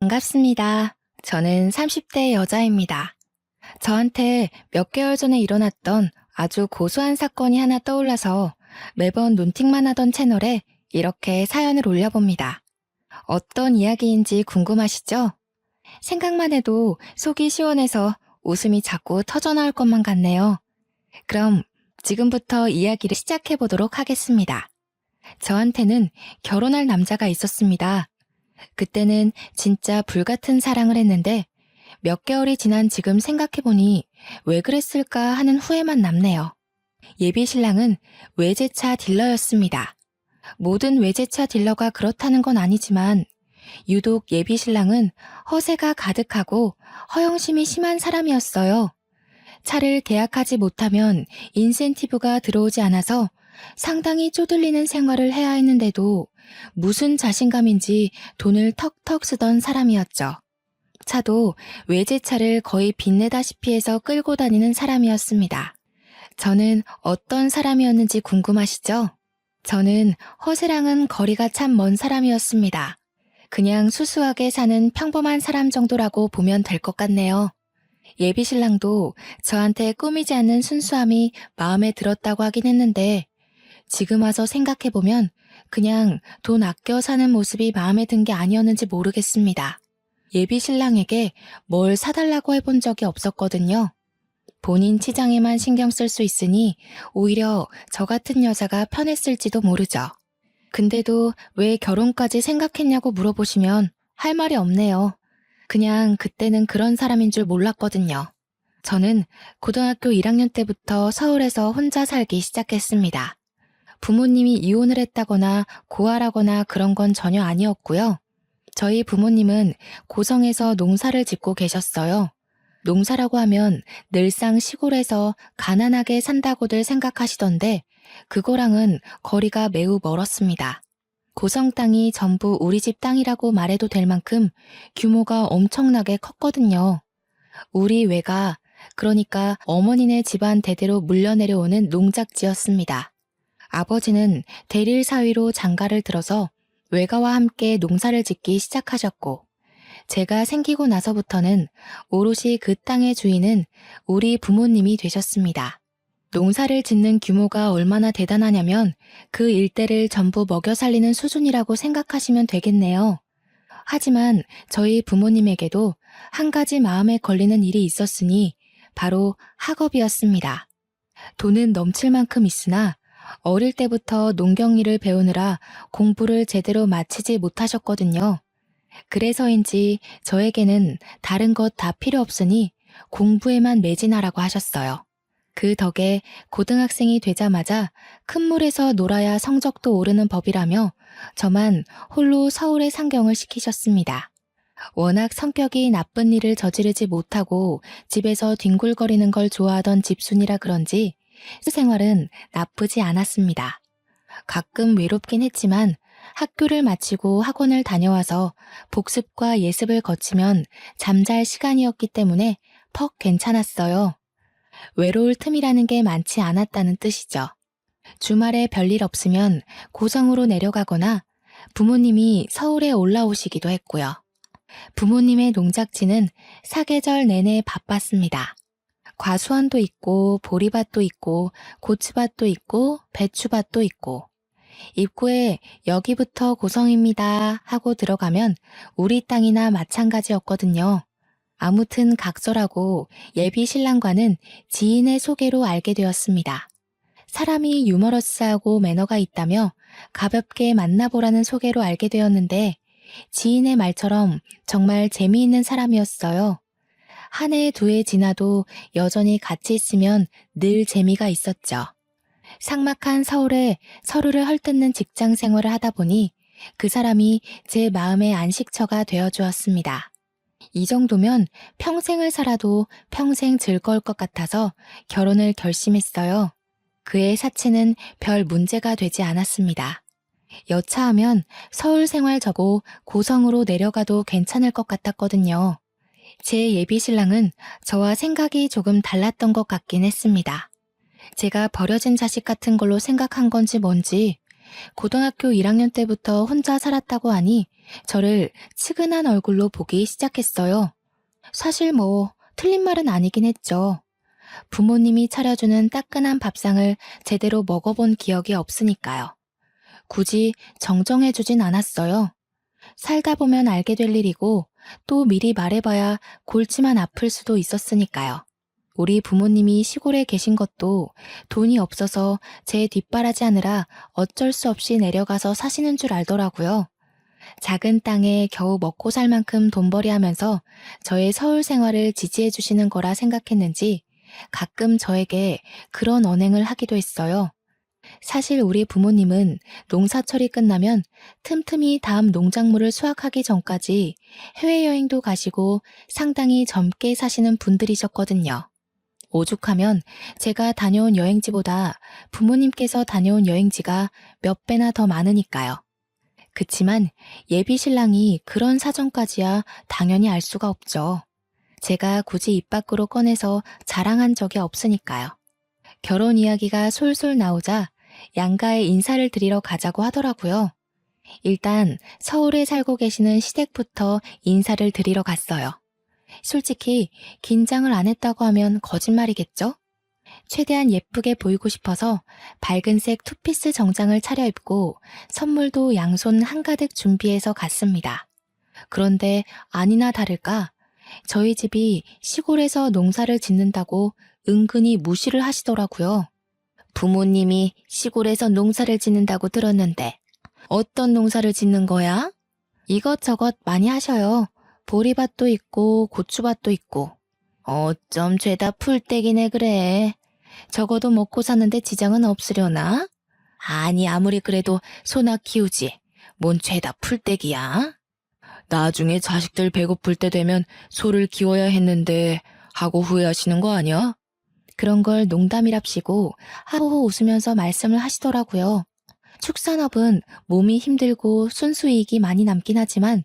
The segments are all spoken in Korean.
반갑습니다. 저는 30대 여자입니다. 저한테 몇 개월 전에 일어났던 아주 고소한 사건이 하나 떠올라서 매번 논팅만 하던 채널에 이렇게 사연을 올려봅니다. 어떤 이야기인지 궁금하시죠? 생각만 해도 속이 시원해서 웃음이 자꾸 터져나올 것만 같네요. 그럼 지금부터 이야기를 시작해 보도록 하겠습니다. 저한테는 결혼할 남자가 있었습니다. 그때는 진짜 불같은 사랑을 했는데 몇 개월이 지난 지금 생각해보니 왜 그랬을까 하는 후회만 남네요. 예비 신랑은 외제차 딜러였습니다. 모든 외제차 딜러가 그렇다는 건 아니지만 유독 예비 신랑은 허세가 가득하고 허영심이 심한 사람이었어요. 차를 계약하지 못하면 인센티브가 들어오지 않아서 상당히 쪼들리는 생활을 해야 했는데도 무슨 자신감인지 돈을 턱턱 쓰던 사람이었죠. 차도 외제차를 거의 빚내다시피 해서 끌고 다니는 사람이었습니다. 저는 어떤 사람이었는지 궁금하시죠? 저는 허세랑은 거리가 참 먼 사람이었습니다. 그냥 수수하게 사는 평범한 사람 정도라고 보면 될 것 같네요. 예비 신랑도 저한테 꾸미지 않는 순수함이 마음에 들었다고 하긴 했는데 지금 와서 생각해보면 그냥 돈 아껴 사는 모습이 마음에 든 게 아니었는지 모르겠습니다. 예비 신랑에게 뭘 사달라고 해본 적이 없었거든요. 본인 치장에만 신경 쓸 수 있으니 오히려 저 같은 여자가 편했을지도 모르죠. 근데도 왜 결혼까지 생각했냐고 물어보시면 할 말이 없네요. 그냥 그때는 그런 사람인 줄 몰랐거든요. 저는 고등학교 1학년 때부터 서울에서 혼자 살기 시작했습니다. 부모님이 이혼을 했다거나 고아라거나 그런 건 전혀 아니었고요. 저희 부모님은 고성에서 농사를 짓고 계셨어요. 농사라고 하면 늘상 시골에서 가난하게 산다고들 생각하시던데 그거랑은 거리가 매우 멀었습니다. 고성 땅이 전부 우리 집 땅이라고 말해도 될 만큼 규모가 엄청나게 컸거든요. 우리 외가, 그러니까 어머니네 집안 대대로 물려내려오는 농작지였습니다. 아버지는 대릴 사위로 장가를 들어서 외가와 함께 농사를 짓기 시작하셨고 제가 생기고 나서부터는 오롯이 그 땅의 주인은 우리 부모님이 되셨습니다. 농사를 짓는 규모가 얼마나 대단하냐면 그 일대를 전부 먹여 살리는 수준이라고 생각하시면 되겠네요. 하지만 저희 부모님에게도 한 가지 마음에 걸리는 일이 있었으니 바로 학업이었습니다. 돈은 넘칠 만큼 있으나 어릴 때부터 농경일을 배우느라 공부를 제대로 마치지 못하셨거든요. 그래서인지 저에게는 다른 것 다 필요 없으니 공부에만 매진하라고 하셨어요. 그 덕에 고등학생이 되자마자 큰 물에서 놀아야 성적도 오르는 법이라며 저만 홀로 서울에 상경을 시키셨습니다. 워낙 성격이 나쁜 일을 저지르지 못하고 집에서 뒹굴거리는 걸 좋아하던 집순이라 그런지 생활은 나쁘지 않았습니다. 가끔 외롭긴 했지만 학교를 마치고 학원을 다녀와서 복습과 예습을 거치면 잠잘 시간이었기 때문에 퍽 괜찮았어요. 외로울 틈이라는 게 많지 않았다는 뜻이죠. 주말에 별일 없으면 고성으로 내려가거나 부모님이 서울에 올라오시기도 했고요. 부모님의 농작지는 사계절 내내 바빴습니다. 과수원도 있고 보리밭도 있고 고추밭도 있고 배추밭도 있고 입구에 여기부터 고성입니다 하고 들어가면 우리 땅이나 마찬가지였거든요. 아무튼 각설하고 예비 신랑과는 지인의 소개로 알게 되었습니다. 사람이 유머러스하고 매너가 있다며 가볍게 만나보라는 소개로 알게 되었는데 지인의 말처럼 정말 재미있는 사람이었어요. 한 해, 두 해 지나도 여전히 같이 있으면 늘 재미가 있었죠. 삭막한 서울에 서로를 헐뜯는 직장 생활을 하다 보니 그 사람이 제 마음의 안식처가 되어주었습니다. 이 정도면 평생을 살아도 평생 즐거울 것 같아서 결혼을 결심했어요. 그의 사치는 별 문제가 되지 않았습니다. 여차하면 서울 생활 저고 고성으로 내려가도 괜찮을 것 같았거든요. 제 예비 신랑은 저와 생각이 조금 달랐던 것 같긴 했습니다. 제가 버려진 자식 같은 걸로 생각한 건지 뭔지 고등학교 1학년 때부터 혼자 살았다고 하니 저를 측은한 얼굴로 보기 시작했어요. 사실 틀린 말은 아니긴 했죠. 부모님이 차려주는 따끈한 밥상을 제대로 먹어본 기억이 없으니까요. 굳이 정정해주진 않았어요. 살다 보면 알게 될 일이고 또 미리 말해봐야 골치만 아플 수도 있었으니까요. 우리 부모님이 시골에 계신 것도 돈이 없어서 제 뒷바라지 하느라 어쩔 수 없이 내려가서 사시는 줄 알더라고요. 작은 땅에 겨우 먹고 살 만큼 돈벌이 하면서 저의 서울 생활을 지지해 주시는 거라 생각했는지 가끔 저에게 그런 언행을 하기도 했어요. 사실 우리 부모님은 농사철이 끝나면 틈틈이 다음 농작물을 수확하기 전까지 해외여행도 가시고 상당히 젊게 사시는 분들이셨거든요. 오죽하면 제가 다녀온 여행지보다 부모님께서 다녀온 여행지가 몇 배나 더 많으니까요. 그치만 예비 신랑이 그런 사정까지야 당연히 알 수가 없죠. 제가 굳이 입 밖으로 꺼내서 자랑한 적이 없으니까요. 결혼 이야기가 솔솔 나오자 양가에 인사를 드리러 가자고 하더라고요. 일단 서울에 살고 계시는 시댁부터 인사를 드리러 갔어요. 솔직히 긴장을 안 했다고 하면 거짓말이겠죠? 최대한 예쁘게 보이고 싶어서 밝은색 투피스 정장을 차려입고 선물도 양손 한가득 준비해서 갔습니다. 그런데 아니나 다를까 저희 집이 시골에서 농사를 짓는다고 은근히 무시를 하시더라고요. 부모님이 시골에서 농사를 짓는다고 들었는데 어떤 농사를 짓는 거야? 이것저것 많이 하셔요. 보리밭도 있고 고추밭도 있고. 어쩜 죄다 풀떼기네 그래. 적어도 먹고 사는데 지장은 없으려나? 아니 아무리 그래도 소나 키우지. 뭔 죄다 풀떼기야? 나중에 자식들 배고플 때 되면 소를 키워야 했는데 하고 후회하시는 거 아니야? 그런 걸 농담이랍시고 하호호 웃으면서 말씀을 하시더라고요. 축산업은 몸이 힘들고 순수이익이 많이 남긴 하지만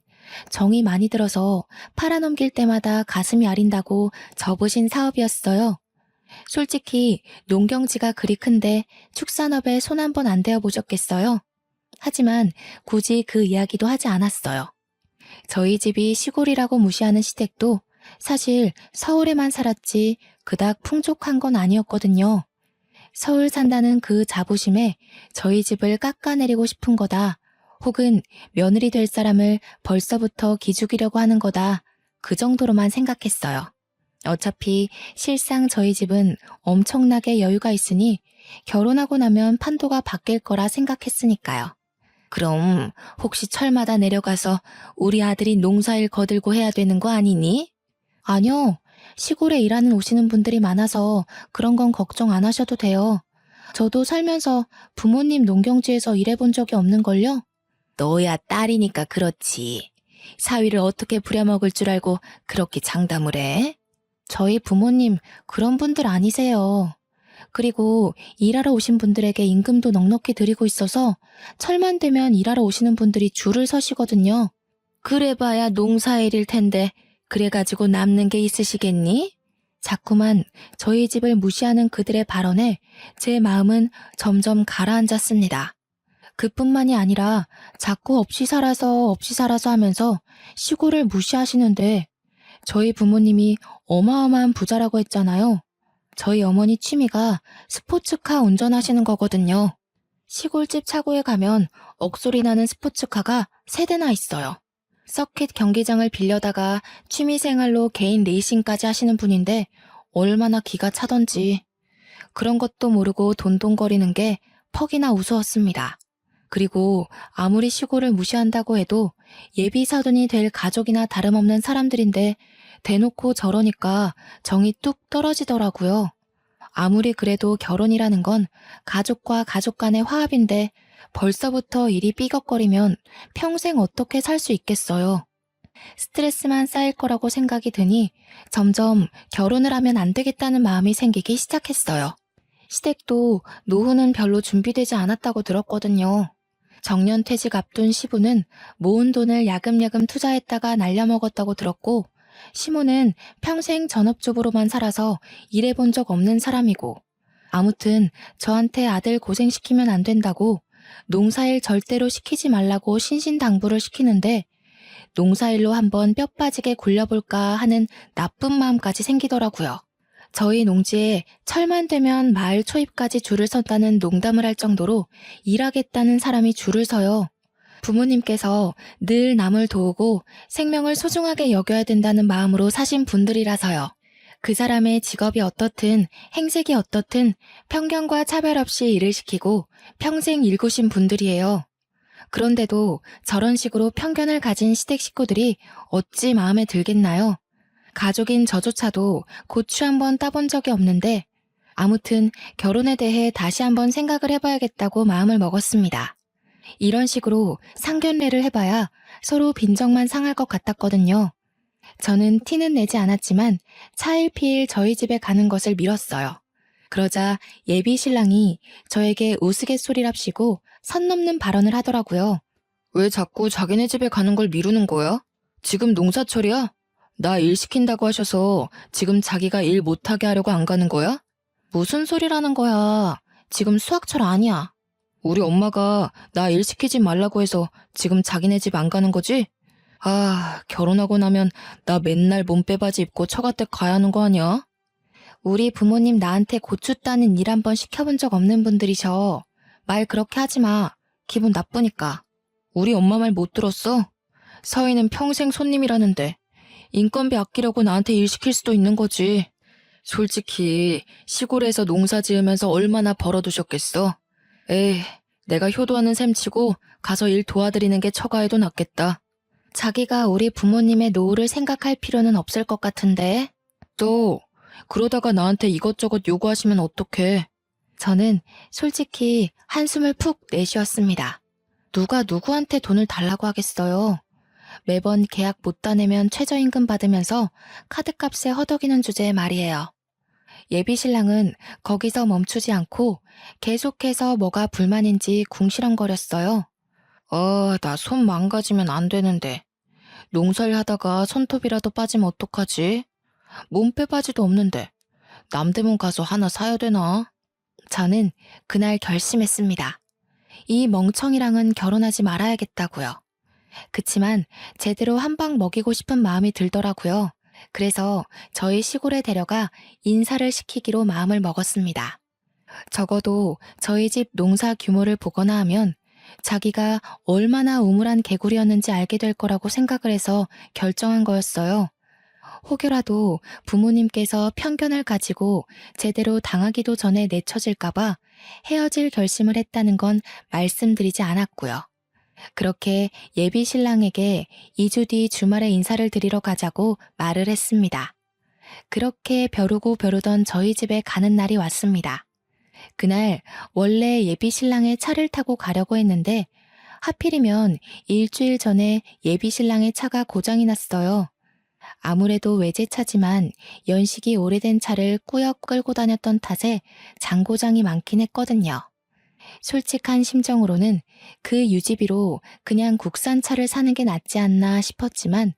정이 많이 들어서 팔아넘길 때마다 가슴이 아린다고 접으신 사업이었어요. 솔직히 농경지가 그리 큰데 축산업에 손 한 번 안 대어 보셨겠어요? 하지만 굳이 그 이야기도 하지 않았어요. 저희 집이 시골이라고 무시하는 시댁도 사실 서울에만 살았지 그닥 풍족한 건 아니었거든요. 서울 산다는 그 자부심에 저희 집을 깎아내리고 싶은 거다. 혹은 며느리 될 사람을 벌써부터 기죽이려고 하는 거다. 그 정도로만 생각했어요. 어차피 실상 저희 집은 엄청나게 여유가 있으니 결혼하고 나면 판도가 바뀔 거라 생각했으니까요. 그럼 혹시 철마다 내려가서 우리 아들이 농사일 거들고 해야 되는 거 아니니? 아니요. 시골에 일하는 오시는 분들이 많아서 그런 건 걱정 안 하셔도 돼요. 저도 살면서 부모님 농경지에서 일해본 적이 없는걸요? 너야 딸이니까 그렇지. 사위를 어떻게 부려먹을 줄 알고 그렇게 장담을 해? 저희 부모님 그런 분들 아니세요. 그리고 일하러 오신 분들에게 임금도 넉넉히 드리고 있어서 철만 되면 일하러 오시는 분들이 줄을 서시거든요. 그래봐야 농사일일 텐데 그래가지고 남는 게 있으시겠니? 자꾸만 저희 집을 무시하는 그들의 발언에 제 마음은 점점 가라앉았습니다. 그뿐만이 아니라 자꾸 없이 살아서 하면서 시골을 무시하시는데 저희 부모님이 어마어마한 부자라고 했잖아요. 저희 어머니 취미가 스포츠카 운전하시는 거거든요. 시골집 차고에 가면 억소리 나는 스포츠카가 3대나 있어요. 서킷 경기장을 빌려다가 취미생활로 개인 레이싱까지 하시는 분인데 얼마나 기가 차던지. 그런 것도 모르고 돈돈거리는 게 퍽이나 우스웠습니다. 그리고 아무리 시골을 무시한다고 해도 예비 사돈이 될 가족이나 다름없는 사람들인데 대놓고 저러니까 정이 뚝 떨어지더라고요. 아무리 그래도 결혼이라는 건 가족과 가족 간의 화합인데 벌써부터 일이 삐걱거리면 평생 어떻게 살 수 있겠어요. 스트레스만 쌓일 거라고 생각이 드니 점점 결혼을 하면 안 되겠다는 마음이 생기기 시작했어요. 시댁도 노후는 별로 준비되지 않았다고 들었거든요. 정년퇴직 앞둔 시부는 모은 돈을 야금야금 투자했다가 날려먹었다고 들었고 시모는 평생 전업주부로만 살아서 일해본 적 없는 사람이고 아무튼 저한테 아들 고생시키면 안 된다고 농사일 절대로 시키지 말라고 신신당부를 시키는데 농사일로 한번 뼈 빠지게 굴려볼까 하는 나쁜 마음까지 생기더라고요. 저희 농지에 철만 되면 마을 초입까지 줄을 선다는 농담을 할 정도로 일하겠다는 사람이 줄을 서요. 부모님께서 늘 남을 도우고 생명을 소중하게 여겨야 된다는 마음으로 사신 분들이라서요. 그 사람의 직업이 어떻든 행색이 어떻든 편견과 차별 없이 일을 시키고 평생 일구신 분들이에요. 그런데도 저런 식으로 편견을 가진 시댁 식구들이 어찌 마음에 들겠나요? 가족인 저조차도 고추 한번 따본 적이 없는데 아무튼 결혼에 대해 다시 한번 생각을 해봐야겠다고 마음을 먹었습니다. 이런 식으로 상견례를 해봐야 서로 빈정만 상할 것 같았거든요. 저는 티는 내지 않았지만 차일피일 저희 집에 가는 것을 미뤘어요. 그러자 예비 신랑이 저에게 우스갯소리랍시고 선 넘는 발언을 하더라고요. 왜 자꾸 자기네 집에 가는 걸 미루는 거야? 지금 농사철이야? 나 일 시킨다고 하셔서 지금 자기가 일 못하게 하려고 안 가는 거야? 무슨 소리라는 거야. 지금 수학철 아니야. 우리 엄마가 나 일 시키지 말라고 해서 지금 자기네 집 안 가는 거지? 아, 결혼하고 나면 나 맨날 몸빼바지 입고 처갓댁 가야 하는 거 아니야? 우리 부모님 나한테 고추 따는 일 한번 시켜본 적 없는 분들이셔. 말 그렇게 하지 마. 기분 나쁘니까. 우리 엄마 말 못 들었어? 서희는 평생 손님이라는데 인건비 아끼려고 나한테 일 시킬 수도 있는 거지. 솔직히 시골에서 농사 지으면서 얼마나 벌어두셨겠어? 에이, 내가 효도하는 셈 치고 가서 일 도와드리는 게 처가에도 낫겠다. 자기가 우리 부모님의 노후를 생각할 필요는 없을 것 같은데. 또 그러다가 나한테 이것저것 요구하시면 어떡해. 저는 솔직히 한숨을 푹 내쉬었습니다. 누가 누구한테 돈을 달라고 하겠어요. 매번 계약 못 따내면 최저임금 받으면서 카드값에 허덕이는 주제에 말이에요. 예비 신랑은 거기서 멈추지 않고 계속해서 뭐가 불만인지 궁시렁거렸어요. 나 손 망가지면 안 되는데. 농사일 하다가 손톱이라도 빠지면 어떡하지? 몸빼바지도 없는데 남대문 가서 하나 사야 되나? 저는 그날 결심했습니다. 이 멍청이랑은 결혼하지 말아야겠다고요. 그치만 제대로 한 방 먹이고 싶은 마음이 들더라고요. 그래서 저희 시골에 데려가 인사를 시키기로 마음을 먹었습니다. 적어도 저희 집 농사 규모를 보거나 하면 자기가 얼마나 우물한 개구리였는지 알게 될 거라고 생각을 해서 결정한 거였어요. 혹여라도 부모님께서 편견을 가지고 제대로 당하기도 전에 내쳐질까봐 헤어질 결심을 했다는 건 말씀드리지 않았고요. 그렇게 예비 신랑에게 2주 뒤 주말에 인사를 드리러 가자고 말을 했습니다. 그렇게 벼르고 벼르던 저희 집에 가는 날이 왔습니다. 그날 원래 예비 신랑의 차를 타고 가려고 했는데 하필이면 일주일 전에 예비 신랑의 차가 고장이 났어요. 아무래도 외제차지만 연식이 오래된 차를 꾸역 끌고 다녔던 탓에 장고장이 많긴 했거든요. 솔직한 심정으로는 그 유지비로 그냥 국산차를 사는 게 낫지 않나 싶었지만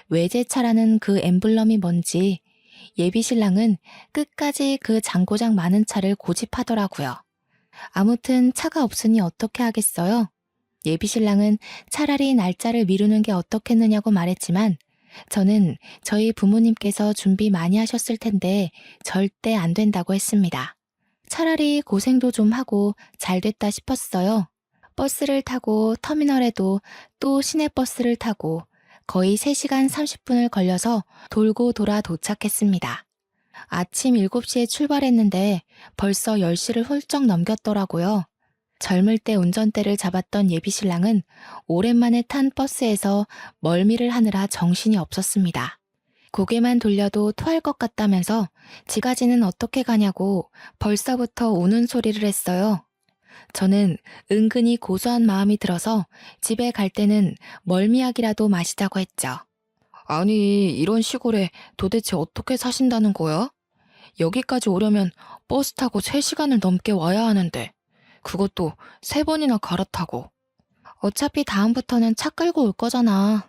외제차라는 그 엠블럼이 뭔지 예비 신랑은 끝까지 그 장고장 많은 차를 고집하더라고요. 아무튼 차가 없으니 어떻게 하겠어요? 예비 신랑은 차라리 날짜를 미루는 게 어떻겠느냐고 말했지만 저는 저희 부모님께서 준비 많이 하셨을 텐데 절대 안 된다고 했습니다. 차라리 고생도 좀 하고 잘 됐다 싶었어요. 버스를 타고 터미널에도 또 시내버스를 타고 거의 3시간 30분을 걸려서 돌고 돌아 도착했습니다. 아침 7시에 출발했는데 벌써 10시를 훌쩍 넘겼더라고요. 젊을 때 운전대를 잡았던 예비 신랑은 오랜만에 탄 버스에서 멀미를 하느라 정신이 없었습니다. 고개만 돌려도 토할 것 같다면서 지가지는 어떻게 가냐고 벌써부터 우는 소리를 했어요. 저는 은근히 고소한 마음이 들어서 집에 갈 때는 멀미약이라도 마시자고 했죠. 아니, 이런 시골에 도대체 어떻게 사신다는 거야? 여기까지 오려면 버스 타고 3시간을 넘게 와야 하는데 그것도 3번이나 갈아타고. 어차피 다음부터는 차 끌고 올 거잖아.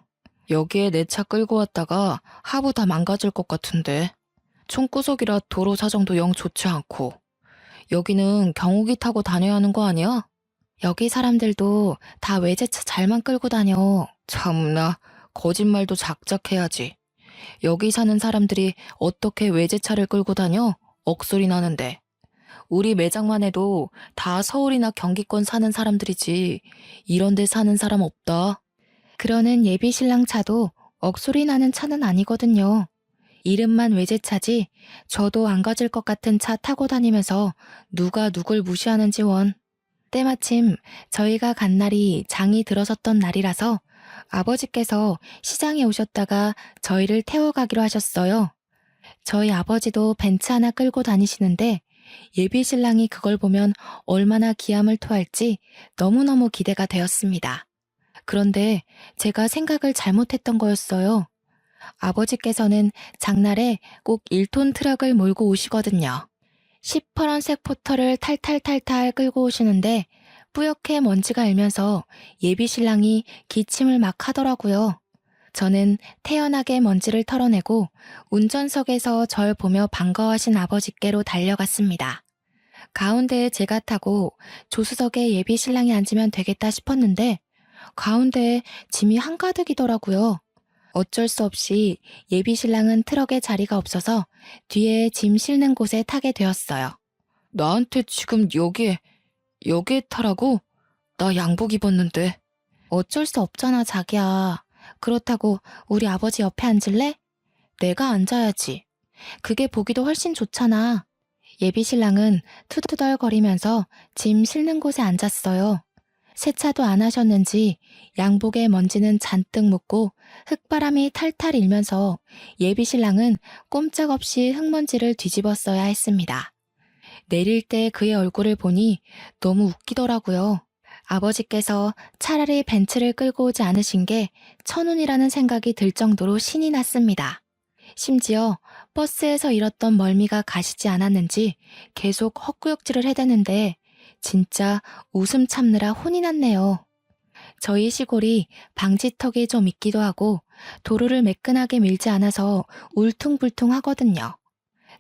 여기에 내 차 끌고 왔다가 하부 다 망가질 것 같은데. 총구석이라 도로 사정도 영 좋지 않고. 여기는 경운기 타고 다녀야 하는 거 아니야? 여기 사람들도 다 외제차 잘만 끌고 다녀. 참나, 거짓말도 작작 해야지. 여기 사는 사람들이 어떻게 외제차를 끌고 다녀? 억소리 나는데. 우리 매장만 해도 다 서울이나 경기권 사는 사람들이지. 이런 데 사는 사람 없다. 그러는 예비 신랑 차도 억소리 나는 차는 아니거든요. 이름만 외제차지 저도 안 가질 것 같은 차 타고 다니면서 누가 누굴 무시하는지 원. 때마침 저희가 간 날이 장이 들어섰던 날이라서 아버지께서 시장에 오셨다가 저희를 태워가기로 하셨어요. 저희 아버지도 벤츠 하나 끌고 다니시는데 예비 신랑이 그걸 보면 얼마나 기함을 토할지 너무너무 기대가 되었습니다. 그런데 제가 생각을 잘못했던 거였어요. 아버지께서는 장날에 꼭 1톤 트럭을 몰고 오시거든요. 시퍼런색 포터를 탈탈탈탈 끌고 오시는데 뿌옇게 먼지가 일면서 예비 신랑이 기침을 막 하더라고요. 저는 태연하게 먼지를 털어내고 운전석에서 절 보며 반가워하신 아버지께로 달려갔습니다. 가운데에 제가 타고 조수석에 예비 신랑이 앉으면 되겠다 싶었는데 가운데에 짐이 한가득이더라고요. 어쩔 수 없이 예비 신랑은 트럭에 자리가 없어서 뒤에 짐 실는 곳에 타게 되었어요. 나한테 지금 여기에 타라고? 나 양복 입었는데. 어쩔 수 없잖아, 자기야. 그렇다고 우리 아버지 옆에 앉을래? 내가 앉아야지. 그게 보기도 훨씬 좋잖아. 예비 신랑은 투투덜거리면서 짐 실는 곳에 앉았어요. 세차도 안 하셨는지 양복에 먼지는 잔뜩 묻고 흙바람이 탈탈 일면서 예비 신랑은 꼼짝없이 흙먼지를 뒤집었어야 했습니다. 내릴 때 그의 얼굴을 보니 너무 웃기더라고요. 아버지께서 차라리 벤츠를 끌고 오지 않으신 게 천운이라는 생각이 들 정도로 신이 났습니다. 심지어 버스에서 잃었던 멀미가 가시지 않았는지 계속 헛구역질을 해대는데 진짜 웃음 참느라 혼이 났네요. 저희 시골이 방지턱이 좀 있기도 하고 도로를 매끈하게 밀지 않아서 울퉁불퉁하거든요.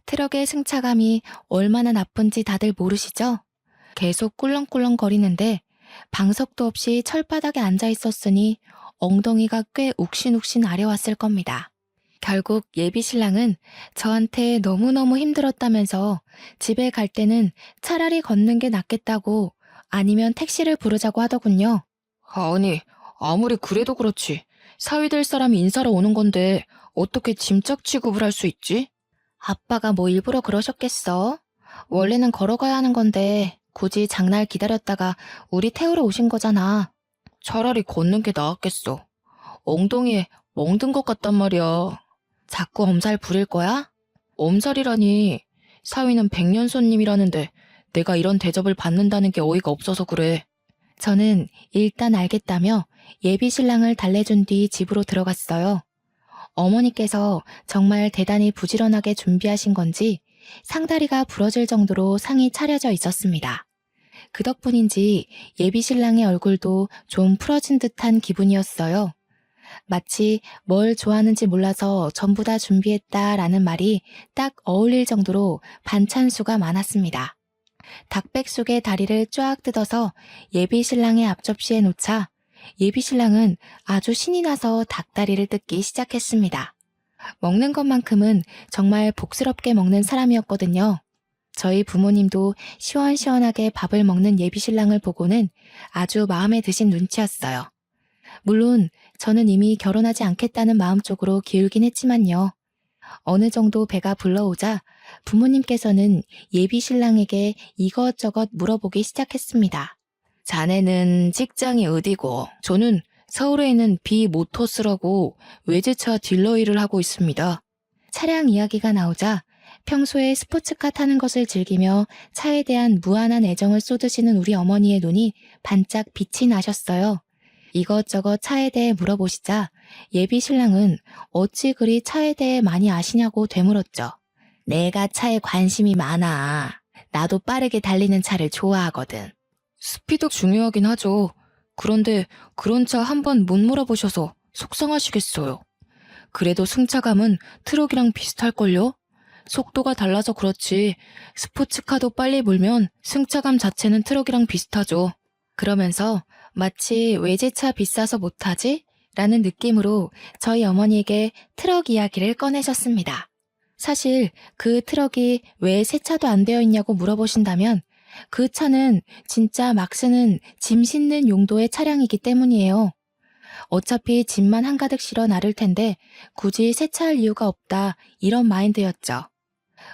트럭의 승차감이 얼마나 나쁜지 다들 모르시죠? 계속 꿀렁꿀렁 거리는데 방석도 없이 철바닥에 앉아 있었으니 엉덩이가 꽤 욱신욱신 아려왔을 겁니다. 결국 예비 신랑은 저한테 너무너무 힘들었다면서 집에 갈 때는 차라리 걷는 게 낫겠다고 아니면 택시를 부르자고 하더군요. 아니, 아무리 그래도 그렇지. 사위 될 사람이 인사로 오는 건데 어떻게 짐짝 취급을 할 수 있지? 아빠가 뭐 일부러 그러셨겠어? 원래는 걸어가야 하는 건데 굳이 장날 기다렸다가 우리 태우러 오신 거잖아. 차라리 걷는 게 나았겠어. 엉덩이에 멍든 것 같단 말이야. 자꾸 엄살 부릴 거야? 엄살이라니. 사위는 백년 손님이라는데 내가 이런 대접을 받는다는 게 어이가 없어서 그래. 저는 일단 알겠다며 예비 신랑을 달래준 뒤 집으로 들어갔어요. 어머니께서 정말 대단히 부지런하게 준비하신 건지 상다리가 부러질 정도로 상이 차려져 있었습니다. 그 덕분인지 예비 신랑의 얼굴도 좀 풀어진 듯한 기분이었어요. 마치 뭘 좋아하는지 몰라서 전부 다 준비했다라는 말이 딱 어울릴 정도로 반찬수가 많았습니다. 닭백숙의 다리를 쫙 뜯어서 예비 신랑의 앞접시에 놓자 예비 신랑은 아주 신이 나서 닭다리를 뜯기 시작했습니다. 먹는 것만큼은 정말 복스럽게 먹는 사람이었거든요. 저희 부모님도 시원시원하게 밥을 먹는 예비 신랑을 보고는 아주 마음에 드신 눈치였어요. 물론 저는 이미 결혼하지 않겠다는 마음쪽으로 기울긴 했지만요. 어느 정도 배가 불러오자 부모님께서는 예비 신랑에게 이것저것 물어보기 시작했습니다. 자네는 직장이 어디고? 저는 서울에 있는 비모터스라고 외제차 딜러 일을 하고 있습니다. 차량 이야기가 나오자 평소에 스포츠카 타는 것을 즐기며 차에 대한 무한한 애정을 쏟으시는 우리 어머니의 눈이 반짝 빛이 나셨어요. 이것저것 차에 대해 물어보시자 예비 신랑은 어찌 그리 차에 대해 많이 아시냐고 되물었죠. 내가 차에 관심이 많아. 나도 빠르게 달리는 차를 좋아하거든. 스피드 중요하긴 하죠. 그런데 그런 차 한 번 못 몰아보셔서 속상하시겠어요. 그래도 승차감은 트럭이랑 비슷할걸요? 속도가 달라서 그렇지 스포츠카도 빨리 몰면 승차감 자체는 트럭이랑 비슷하죠. 그러면서 마치 외제차 비싸서 못하지? 라는 느낌으로 저희 어머니에게 트럭 이야기를 꺼내셨습니다. 사실 그 트럭이 왜 세차도 안 되어 있냐고 물어보신다면 그 차는 진짜 막 쓰는 짐 싣는 용도의 차량이기 때문이에요. 어차피 짐만 한가득 실어 나를 텐데 굳이 세차할 이유가 없다, 이런 마인드였죠.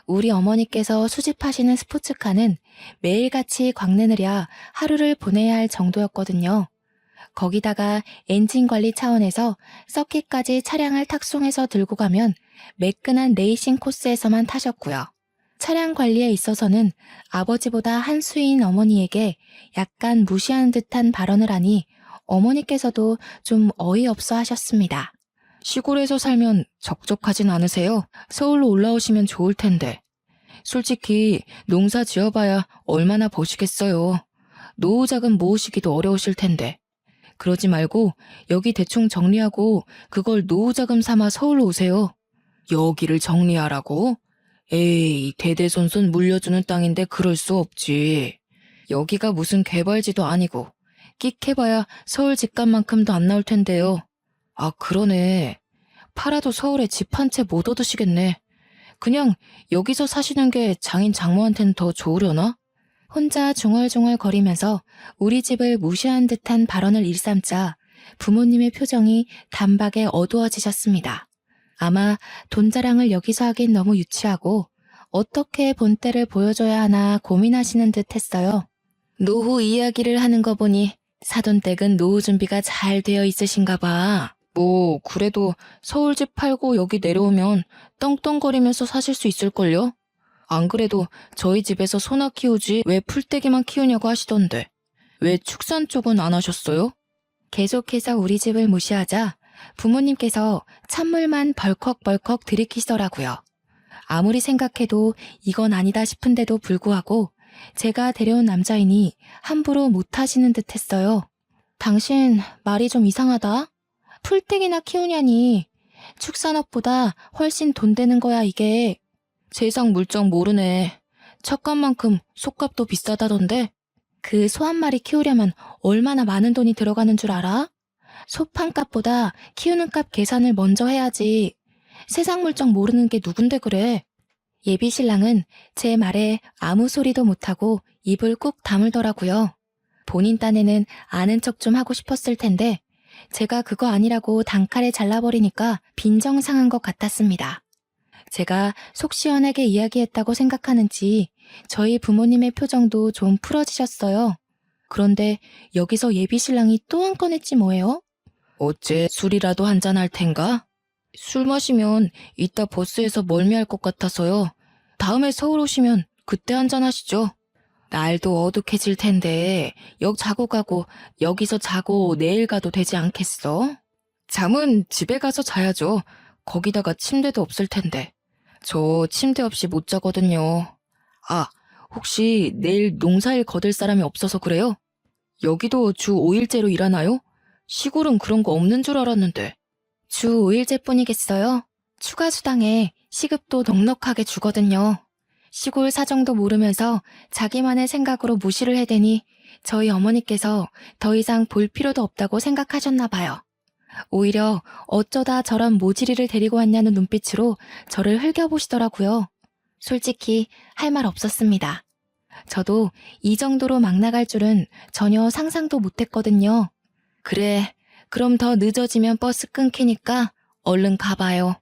우리 어머니께서 수집하시는 스포츠카는 매일같이 광내느랴 하루를 보내야 할 정도였거든요. 거기다가 엔진 관리 차원에서 서킷까지 차량을 탁송해서 들고 가면 매끈한 레이싱 코스에서만 타셨고요. 차량 관리에 있어서는 아버지보다 한 수인 어머니에게 약간 무시하는 듯한 발언을 하니 어머니께서도 좀 어이없어 하셨습니다. 시골에서 살면 적적하진 않으세요? 서울로 올라오시면 좋을 텐데. 솔직히 농사 지어봐야 얼마나 버시겠어요. 노후 자금 모으시기도 어려우실 텐데. 그러지 말고 여기 대충 정리하고 그걸 노후 자금 삼아 서울로 오세요. 여기를 정리하라고? 에이, 대대손손 물려주는 땅인데 그럴 수 없지. 여기가 무슨 개발지도 아니고 끽해봐야 서울 집값만큼도 안 나올 텐데요. 아, 그러네. 팔아도 서울에 집 한 채 못 얻으시겠네. 그냥 여기서 사시는 게 장인 장모한테는 더 좋으려나? 혼자 중얼중얼 거리면서 우리 집을 무시한 듯한 발언을 일삼자 부모님의 표정이 단박에 어두워지셨습니다. 아마 돈 자랑을 여기서 하긴 너무 유치하고 어떻게 본때를 보여줘야 하나 고민하시는 듯 했어요. 노후 이야기를 하는 거 보니 사돈댁은 노후 준비가 잘 되어 있으신가 봐. 뭐 그래도 서울집 팔고 여기 내려오면 떵떵거리면서 사실 수 있을걸요? 안 그래도 저희 집에서 소나 키우지 왜 풀떼기만 키우냐고 하시던데. 왜 축산 쪽은 안 하셨어요? 계속해서 우리 집을 무시하자 부모님께서 찬물만 벌컥벌컥 들이키시더라고요. 아무리 생각해도 이건 아니다 싶은데도 불구하고 제가 데려온 남자이니 함부로 못하시는 듯 했어요. 당신 말이 좀 이상하다. 풀떼기나 키우냐니. 축산업보다 훨씬 돈 되는 거야 이게. 세상 물정 모르네. 척값만큼 속값도 비싸다던데. 그 소 한 마리 키우려면 얼마나 많은 돈이 들어가는 줄 알아? 소 판값보다 키우는 값 계산을 먼저 해야지. 세상 물정 모르는 게 누군데 그래. 예비 신랑은 제 말에 아무 소리도 못하고 입을 꾹 다물더라고요. 본인 딴에는 아는 척 좀 하고 싶었을 텐데 제가 그거 아니라고 단칼에 잘라버리니까 빈정상한 것 같았습니다. 제가 속 시원하게 이야기했다고 생각하는지 저희 부모님의 표정도 좀 풀어지셨어요. 그런데 여기서 예비 신랑이 또 한 건 했지 뭐예요? 어째 술이라도 한잔 할 텐가? 술 마시면 이따 버스에서 멀미할 것 같아서요. 다음에 서울 오시면 그때 한잔 하시죠. 날도 어둑해질 텐데 역 자고 가고 여기서 자고 내일 가도 되지 않겠어? 잠은 집에 가서 자야죠. 거기다가 침대도 없을 텐데. 저 침대 없이 못 자거든요. 아, 혹시 내일 농사일 거들 사람이 없어서 그래요? 여기도 주 5일제로 일하나요? 시골은 그런 거 없는 줄 알았는데. 주 5일제뿐이겠어요? 추가 수당에 시급도 넉넉하게 주거든요. 시골 사정도 모르면서 자기만의 생각으로 무시를 해대니 저희 어머니께서 더 이상 볼 필요도 없다고 생각하셨나 봐요. 오히려 어쩌다 저런 모지리를 데리고 왔냐는 눈빛으로 저를 흘겨보시더라고요. 솔직히 할 말 없었습니다. 저도 이 정도로 막 나갈 줄은 전혀 상상도 못했거든요. 그래, 그럼 더 늦어지면 버스 끊기니까 얼른 가봐요.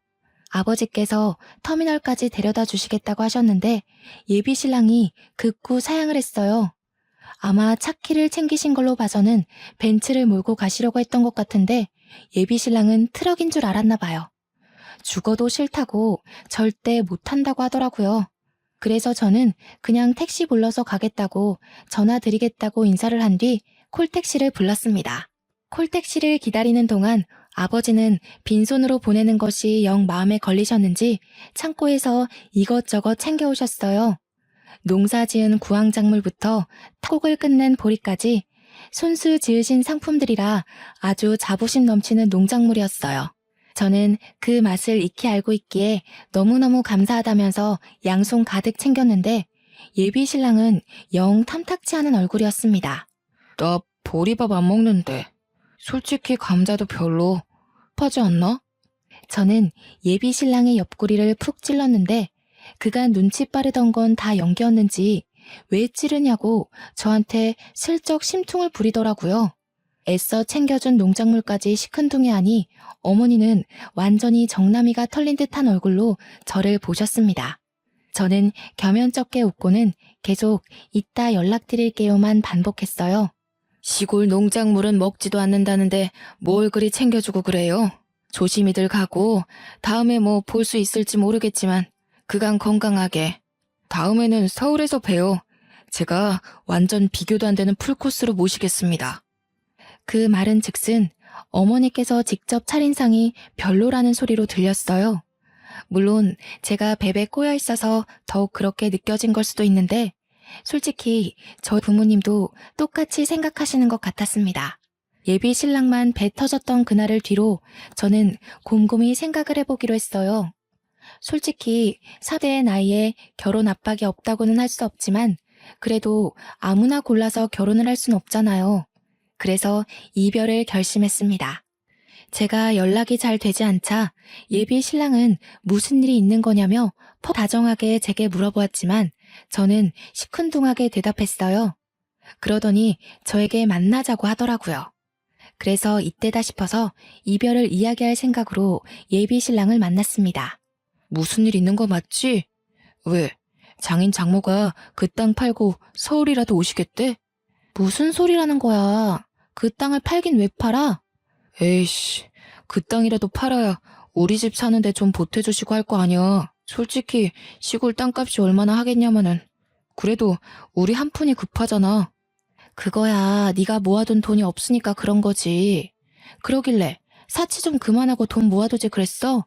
아버지께서 터미널까지 데려다 주시겠다고 하셨는데 예비 신랑이 극구 사양을 했어요. 아마 차 키를 챙기신 걸로 봐서는 벤츠를 몰고 가시려고 했던 것 같은데 예비 신랑은 트럭인 줄 알았나 봐요. 죽어도 싫다고 절대 못한다고 하더라고요. 그래서 저는 그냥 택시 불러서 가겠다고 전화 드리겠다고 인사를 한 뒤 콜택시를 불렀습니다. 콜택시를 기다리는 동안 아버지는 빈손으로 보내는 것이 영 마음에 걸리셨는지 창고에서 이것저것 챙겨오셨어요. 농사 지은 구황작물부터 톡을 끝낸 보리까지 손수 지으신 상품들이라 아주 자부심 넘치는 농작물이었어요. 저는 그 맛을 익히 알고 있기에 너무너무 감사하다면서 양손 가득 챙겼는데 예비 신랑은 영 탐탁치 않은 얼굴이었습니다. 나 보리밥 안 먹는데. 솔직히 감자도 별로. 급하지 않나? 저는 예비 신랑의 옆구리를 푹 찔렀는데 그간 눈치 빠르던 건 다 연기였는지 왜 찌르냐고 저한테 슬쩍 심퉁을 부리더라고요. 애써 챙겨준 농작물까지 시큰둥해 하니 어머니는 완전히 정나미가 털린 듯한 얼굴로 저를 보셨습니다. 저는 겸연쩍게 웃고는 계속 이따 연락드릴게요만 반복했어요. 시골 농작물은 먹지도 않는다는데 뭘 그리 챙겨주고 그래요? 조심히들 가고 다음에 뭐 볼 수 있을지 모르겠지만 그간 건강하게. 다음에는 서울에서 봬요. 제가 완전 비교도 안 되는 풀코스로 모시겠습니다. 그 말은 즉슨 어머니께서 직접 차린 상이 별로라는 소리로 들렸어요. 물론 제가 뵙에 꼬여 있어서 더욱 그렇게 느껴진 걸 수도 있는데 솔직히 저희 부모님도 똑같이 생각하시는 것 같았습니다. 예비 신랑만 배 터졌던 그날을 뒤로 저는 곰곰이 생각을 해보기로 했어요. 솔직히 4대의 나이에 결혼 압박이 없다고는 할 수 없지만 그래도 아무나 골라서 결혼을 할 순 없잖아요. 그래서 이별을 결심했습니다. 제가 연락이 잘 되지 않자 예비 신랑은 무슨 일이 있는 거냐며 퍽 다정하게 제게 물어보았지만 저는 시큰둥하게 대답했어요. 그러더니 저에게 만나자고 하더라고요. 그래서 이때다 싶어서 이별을 이야기할 생각으로 예비 신랑을 만났습니다. 무슨 일 있는 거 맞지? 왜? 장인 장모가 그 땅 팔고 서울이라도 오시겠대? 무슨 소리라는 거야. 그 땅을 팔긴 왜 팔아? 에이씨, 그 땅이라도 팔아야 우리 집 사는데 좀 보태주시고 할 거 아니야. 솔직히 시골 땅값이 얼마나 하겠냐마는. 그래도 우리 한 푼이 급하잖아. 그거야 네가 모아둔 돈이 없으니까 그런 거지. 그러길래 사치 좀 그만하고 돈 모아두지 그랬어?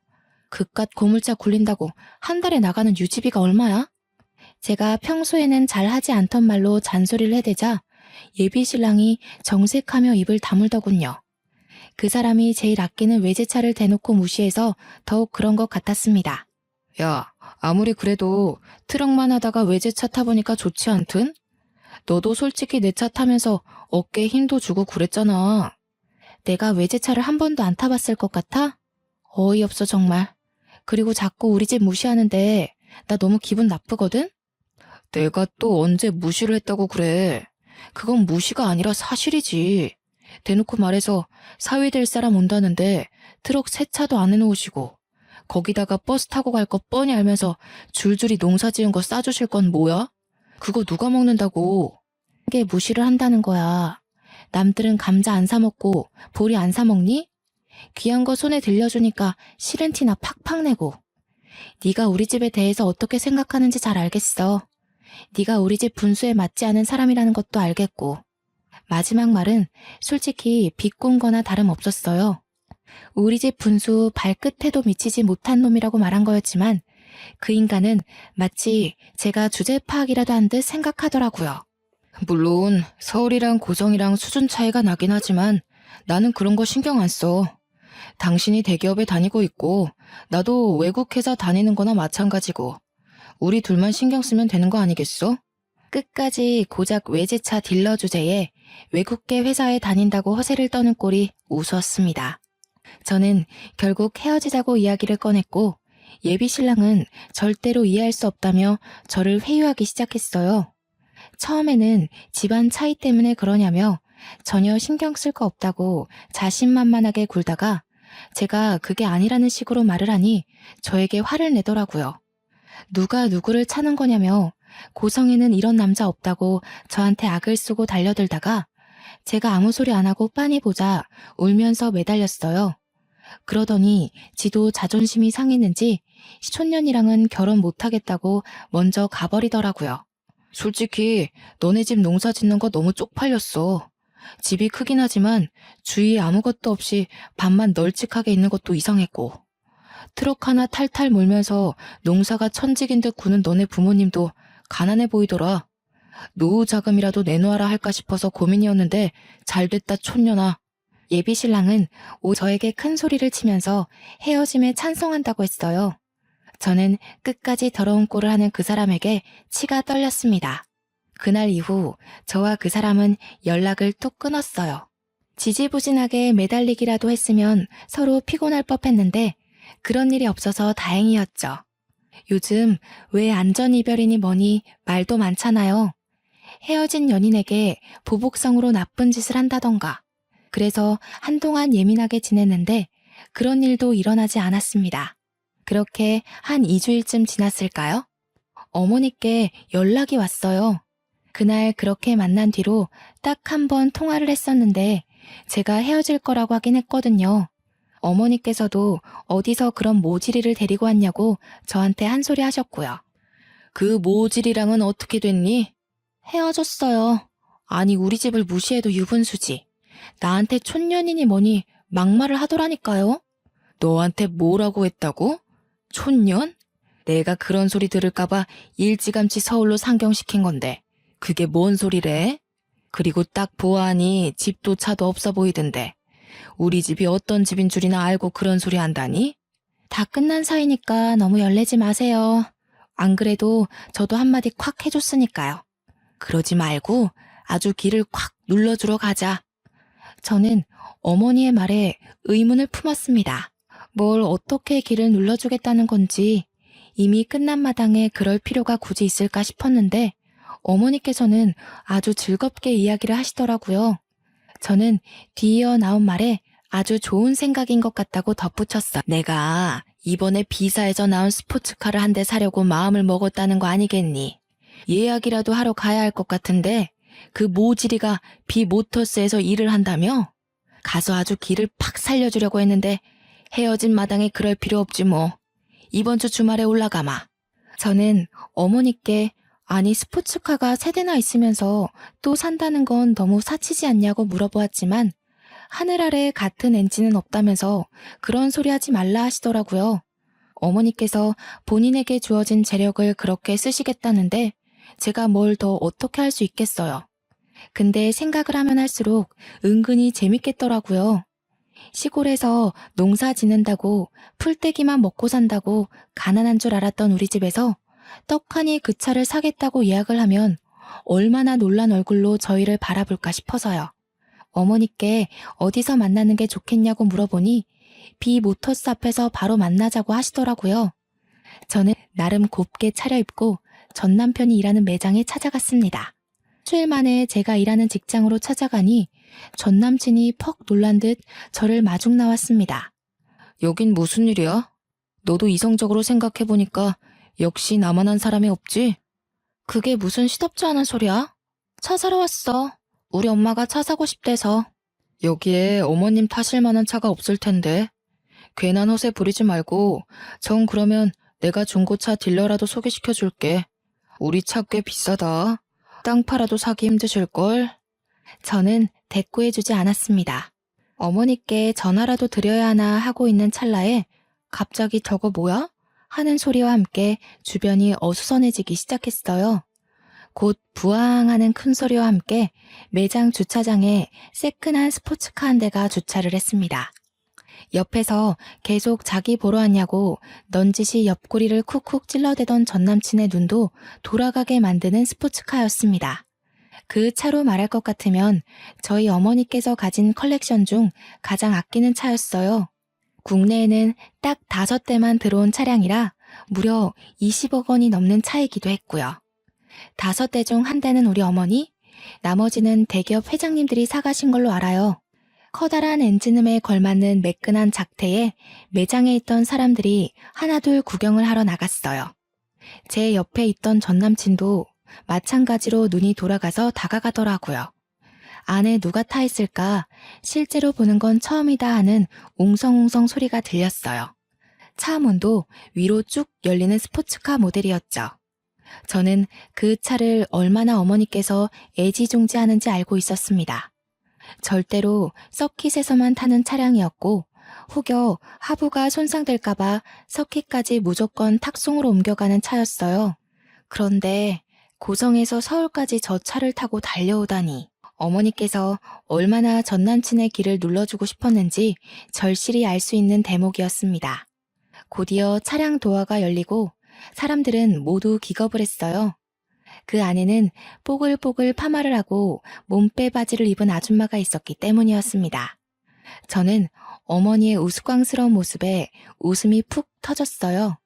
그깟 고물자 굴린다고 한 달에 나가는 유지비가 얼마야? 제가 평소에는 잘 하지 않던 말로 잔소리를 해대자 예비 신랑이 정색하며 입을 다물더군요. 그 사람이 제일 아끼는 외제차를 대놓고 무시해서 더욱 그런 것 같았습니다. 야, 아무리 그래도 트럭만 하다가 외제차 타보니까 좋지 않든? 너도 솔직히 내 차 타면서 어깨에 힘도 주고 그랬잖아. 내가 외제차를 한 번도 안 타봤을 것 같아? 어이없어 정말. 그리고 자꾸 우리 집 무시하는데 나 너무 기분 나쁘거든? 내가 또 언제 무시를 했다고 그래. 그건 무시가 아니라 사실이지. 대놓고 말해서 사위 될 사람 온다는데 트럭 세차도 안 해놓으시고 거기다가 버스 타고 갈 거 뻔히 알면서 줄줄이 농사 지은 거 싸주실 건 뭐야? 그거 누가 먹는다고. 이게 무시를 한다는 거야. 남들은 감자 안 사 먹고 보리 안 사 먹니? 귀한 거 손에 들려주니까 싫은 티나 팍팍 내고. 네가 우리 집에 대해서 어떻게 생각하는지 잘 알겠어. 네가 우리 집 분수에 맞지 않은 사람이라는 것도 알겠고. 마지막 말은 솔직히 비꼰 거나 다름없었어요. 우리 집 분수 발끝에도 미치지 못한 놈이라고 말한 거였지만 그 인간은 마치 제가 주제 파악이라도 한 듯 생각하더라고요. 물론 서울이랑 고정이랑 수준 차이가 나긴 하지만 나는 그런 거 신경 안 써. 당신이 대기업에 다니고 있고 나도 외국 회사 다니는 거나 마찬가지고 우리 둘만 신경 쓰면 되는 거 아니겠어? 끝까지 고작 외제차 딜러 주제에 외국계 회사에 다닌다고 허세를 떠는 꼴이 우스웠습니다. 저는 결국 헤어지자고 이야기를 꺼냈고 예비 신랑은 절대로 이해할 수 없다며 저를 회유하기 시작했어요. 처음에는 집안 차이 때문에 그러냐며 전혀 신경 쓸 거 없다고 자신만만하게 굴다가 제가 그게 아니라는 식으로 말을 하니 저에게 화를 내더라고요. 누가 누구를 차는 거냐며 고성에는 이런 남자 없다고 저한테 악을 쓰고 달려들다가 제가 아무 소리 안 하고 빤히 보자 울면서 매달렸어요. 그러더니 지도 자존심이 상했는지 시촌년이랑은 결혼 못하겠다고 먼저 가버리더라고요. 솔직히 너네 집 농사 짓는 거 너무 쪽팔렸어. 집이 크긴 하지만 주위에 아무것도 없이 밭만 널찍하게 있는 것도 이상했고 트럭 하나 탈탈 몰면서 농사가 천직인 듯 구는 너네 부모님도 가난해 보이더라. 노후 자금이라도 내놓아라 할까 싶어서 고민이었는데 잘됐다 촌년아. 예비 신랑은 저에게 큰 소리를 치면서 헤어짐에 찬성한다고 했어요. 저는 끝까지 더러운 꼴을 하는 그 사람에게 치가 떨렸습니다. 그날 이후 저와 그 사람은 연락을 뚝 끊었어요. 지지부진하게 매달리기라도 했으면 서로 피곤할 법했는데 그런 일이 없어서 다행이었죠. 요즘 왜 안전이별이니 뭐니 말도 많잖아요. 헤어진 연인에게 보복성으로 나쁜 짓을 한다던가. 그래서 한동안 예민하게 지냈는데 그런 일도 일어나지 않았습니다. 그렇게 한 2주일쯤 지났을까요? 어머니께 연락이 왔어요. 그날 그렇게 만난 뒤로 딱 한 번 통화를 했었는데 제가 헤어질 거라고 하긴 했거든요. 어머니께서도 어디서 그런 모질이를 데리고 왔냐고 저한테 한 소리 하셨고요. 그 모질이랑은 어떻게 됐니? 헤어졌어요. 아니 우리 집을 무시해도 유분수지. 나한테 촌년이니 뭐니 막말을 하더라니까요. 너한테 뭐라고 했다고? 촌년? 내가 그런 소리 들을까봐 일찌감치 서울로 상경시킨 건데 그게 뭔 소리래? 그리고 딱 보아하니 집도 차도 없어 보이던데 우리 집이 어떤 집인 줄이나 알고 그런 소리 한다니? 다 끝난 사이니까 너무 열내지 마세요. 안 그래도 저도 한마디 콱 해줬으니까요. 그러지 말고 아주 기를 콱 눌러주러 가자. 저는 어머니의 말에 의문을 품었습니다. 뭘 어떻게 기를 눌러주겠다는 건지 이미 끝난 마당에 그럴 필요가 굳이 있을까 싶었는데 어머니께서는 아주 즐겁게 이야기를 하시더라고요. 저는 뒤이어 나온 말에 아주 좋은 생각인 것 같다고 덧붙였어요. 내가 이번에 B사에서 나온 스포츠카를 한 대 사려고 마음을 먹었다는 거 아니겠니? 예약이라도 하러 가야 할 것 같은데 그 모지리가 B모터스에서 일을 한다며? 가서 아주 기를 팍 살려주려고 했는데 헤어진 마당에 그럴 필요 없지 뭐. 이번 주 주말에 올라가마. 저는 어머니께 아니 스포츠카가 3대나 있으면서 또 산다는 건 너무 사치지 않냐고 물어보았지만 하늘 아래 같은 엔진은 없다면서 그런 소리 하지 말라 하시더라고요. 어머니께서 본인에게 주어진 재력을 그렇게 쓰시겠다는데 제가 뭘 더 어떻게 할 수 있겠어요. 근데 생각을 하면 할수록 은근히 재밌겠더라고요. 시골에서 농사 지는다고 풀떼기만 먹고 산다고 가난한 줄 알았던 우리 집에서 떡하니 그 차를 사겠다고 예약을 하면 얼마나 놀란 얼굴로 저희를 바라볼까 싶어서요. 어머니께 어디서 만나는 게 좋겠냐고 물어보니 비모터스 앞에서 바로 만나자고 하시더라고요. 저는 나름 곱게 차려입고 전 남편이 일하는 매장에 찾아갔습니다. 수일 만에 제가 일하는 직장으로 찾아가니 전 남친이 퍽 놀란 듯 저를 마중 나왔습니다. 여긴 무슨 일이야? 너도 이성적으로 생각해보니까 역시 나만한 사람이 없지? 그게 무슨 시덥지 않은 소리야? 차 사러 왔어. 우리 엄마가 차 사고 싶대서. 여기에 어머님 타실 만한 차가 없을 텐데. 괜한 허세 부리지 말고 정 그러면 내가 중고차 딜러라도 소개시켜줄게. 우리 차 꽤 비싸다. 땅 팔아도 사기 힘드실걸? 저는 대꾸해주지 않았습니다. 어머니께 전화라도 드려야 하나 하고 있는 찰나에 갑자기 저거 뭐야? 하는 소리와 함께 주변이 어수선해지기 시작했어요. 곧 부앙하는 큰 소리와 함께 매장 주차장에 새끈한 스포츠카 한 대가 주차를 했습니다. 옆에서 계속 자기 보러 왔냐고 넌지시 옆구리를 쿡쿡 찔러대던 전남친의 눈도 돌아가게 만드는 스포츠카였습니다. 그 차로 말할 것 같으면 저희 어머니께서 가진 컬렉션 중 가장 아끼는 차였어요. 국내에는 딱 5대만 들어온 차량이라 무려 20억 원이 넘는 차이기도 했고요. 5대 중 1대는 우리 어머니, 나머지는 대기업 회장님들이 사가신 걸로 알아요. 커다란 엔진음에 걸맞는 매끈한 작태에 매장에 있던 사람들이 하나둘 구경을 하러 나갔어요. 제 옆에 있던 전남친도 마찬가지로 눈이 돌아가서 다가가더라고요. 안에 누가 타 있을까 실제로 보는 건 처음이다 하는 웅성웅성 소리가 들렸어요. 차 문도 위로 쭉 열리는 스포츠카 모델이었죠. 저는 그 차를 얼마나 어머니께서 애지중지하는지 알고 있었습니다. 절대로 서킷에서만 타는 차량이었고 혹여 하부가 손상될까봐 서킷까지 무조건 탁송으로 옮겨가는 차였어요. 그런데 고성에서 서울까지 저 차를 타고 달려오다니 어머니께서 얼마나 전 남친의 길을 눌러주고 싶었는지 절실히 알 수 있는 대목이었습니다. 곧이어 차량 도어가 열리고 사람들은 모두 기겁을 했어요. 그 안에는 뽀글뽀글 파마를 하고 몸빼 바지를 입은 아줌마가 있었기 때문이었습니다. 저는 어머니의 우스꽝스러운 모습에 웃음이 푹 터졌어요.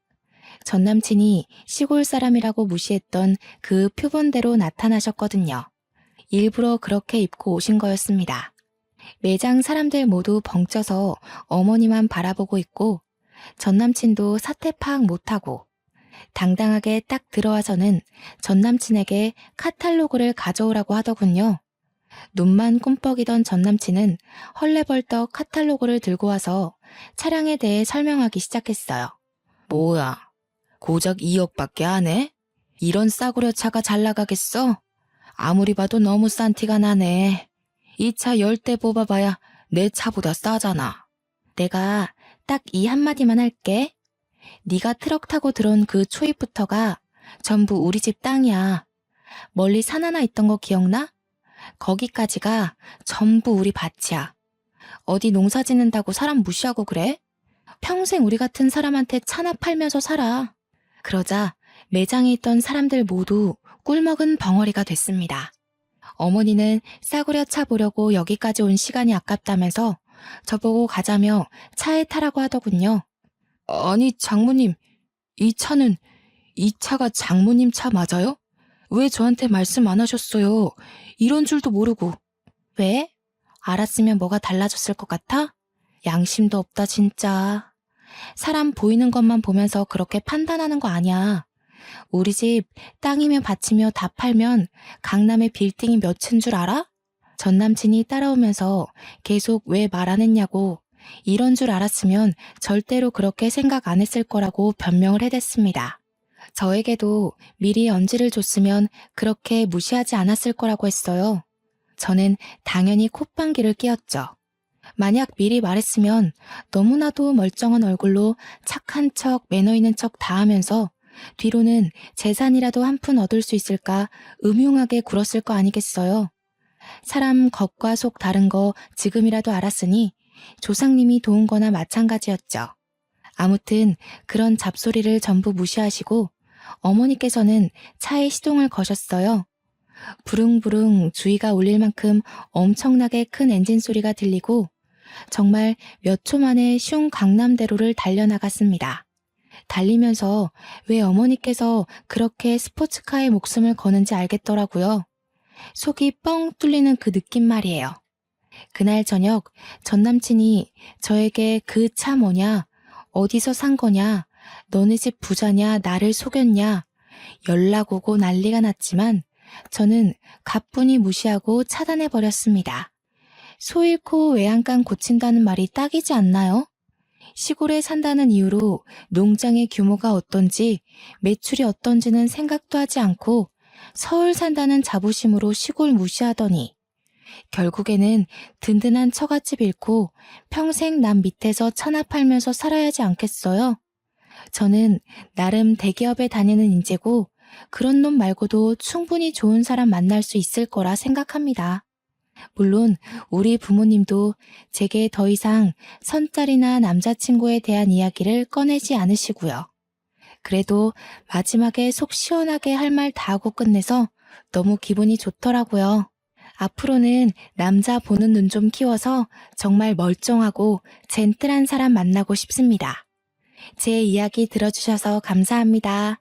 전 남친이 시골 사람이라고 무시했던 그 표본대로 나타나셨거든요. 일부러 그렇게 입고 오신 거였습니다. 매장 사람들 모두 벙쪄서 어머니만 바라보고 있고 전 남친도 사태 파악 못하고 당당하게 딱 들어와서는 전 남친에게 카탈로그를 가져오라고 하더군요. 눈만 꿈뻑이던 전 남친은 헐레벌떡 카탈로그를 들고 와서 차량에 대해 설명하기 시작했어요. 뭐야, 고작 2억밖에 안 해? 이런 싸구려 차가 잘 나가겠어? 아무리 봐도 너무 싼 티가 나네. 이 차 10대 뽑아봐야 내 차보다 싸잖아. 내가 딱 이 한마디만 할게. 네가 트럭 타고 들어온 그 초입부터가 전부 우리 집 땅이야. 멀리 산 하나 있던 거 기억나? 거기까지가 전부 우리 밭이야. 어디 농사 짓는다고 사람 무시하고 그래? 평생 우리 같은 사람한테 차나 팔면서 살아. 그러자 매장에 있던 사람들 모두 꿀먹은 벙어리가 됐습니다. 어머니는 싸구려 차 보려고 여기까지 온 시간이 아깝다면서 저보고 가자며 차에 타라고 하더군요. 아니 장모님, 이 차가 장모님 차 맞아요? 왜 저한테 말씀 안 하셨어요? 이런 줄도 모르고. 왜? 알았으면 뭐가 달라졌을 것 같아? 양심도 없다 진짜. 사람 보이는 것만 보면서 그렇게 판단하는 거 아니야. 우리 집 땅이며 밭이며 다 팔면 강남에 빌딩이 몇인 줄 알아? 전 남친이 따라오면서 계속 왜 말 안 했냐고 이런 줄 알았으면 절대로 그렇게 생각 안 했을 거라고 변명을 해댔습니다. 저에게도 미리 언지를 줬으면 그렇게 무시하지 않았을 거라고 했어요. 저는 당연히 콧방귀를 뀌었죠. 만약 미리 말했으면 너무나도 멀쩡한 얼굴로 착한 척, 매너 있는 척 다 하면서 뒤로는 재산이라도 한 푼 얻을 수 있을까 음흉하게 굴었을 거 아니겠어요. 사람 겉과 속 다른 거 지금이라도 알았으니 조상님이 도운 거나 마찬가지였죠. 아무튼 그런 잡소리를 전부 무시하시고 어머니께서는 차에 시동을 거셨어요. 부릉부릉 주위가 울릴 만큼 엄청나게 큰 엔진 소리가 들리고 정말 몇 초 만에 슝 강남대로를 달려나갔습니다. 달리면서 왜 어머니께서 그렇게 스포츠카에 목숨을 거는지 알겠더라고요. 속이 뻥 뚫리는 그 느낌 말이에요. 그날 저녁 전 남친이 저에게 그 차 뭐냐, 어디서 산 거냐, 너네 집 부자냐, 나를 속였냐, 연락 오고 난리가 났지만 저는 가뿐히 무시하고 차단해버렸습니다. 소 잃고 외양간 고친다는 말이 딱이지 않나요? 시골에 산다는 이유로 농장의 규모가 어떤지 매출이 어떤지는 생각도 하지 않고 서울 산다는 자부심으로 시골 무시하더니 결국에는 든든한 처갓집 잃고 평생 남 밑에서 차나 팔면서 살아야 하지 않겠어요? 저는 나름 대기업에 다니는 인재고 그런 놈 말고도 충분히 좋은 사람 만날 수 있을 거라 생각합니다. 물론 우리 부모님도 제게 더 이상 선짤이나 남자친구에 대한 이야기를 꺼내지 않으시고요. 그래도 마지막에 속 시원하게 할 말 다 하고 끝내서 너무 기분이 좋더라고요. 앞으로는 남자 보는 눈 좀 키워서 정말 멀쩡하고 젠틀한 사람 만나고 싶습니다. 제 이야기 들어주셔서 감사합니다.